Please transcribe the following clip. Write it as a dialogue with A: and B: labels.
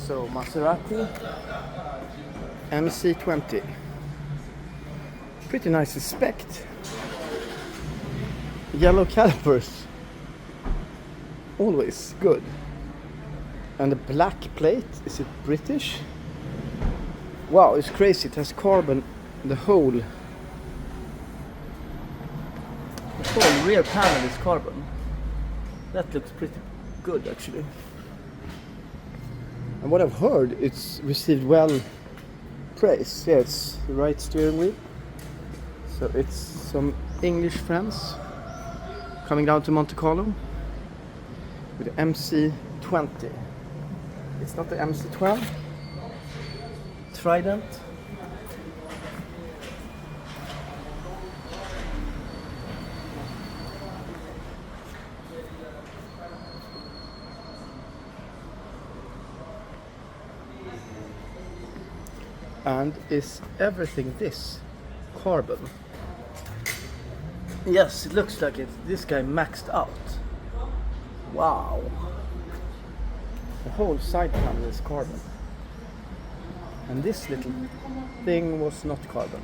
A: So Maserati MC20. Pretty nice spec. Yellow calipers. Always good. And the black plate, is it British? Wow, it's crazy. It has carbon. The whole rear panel is carbon. That looks pretty good actually. And what I've heard, it's received well praise. Yeah, it's the right steering wheel. So it's some English friends coming down to Monte Carlo with the MC20. It's not the MC12. Trident. And is everything this carbon? Yes, it looks like it. This guy maxed out. Wow. The whole side panel is carbon. And this little thing was not carbon.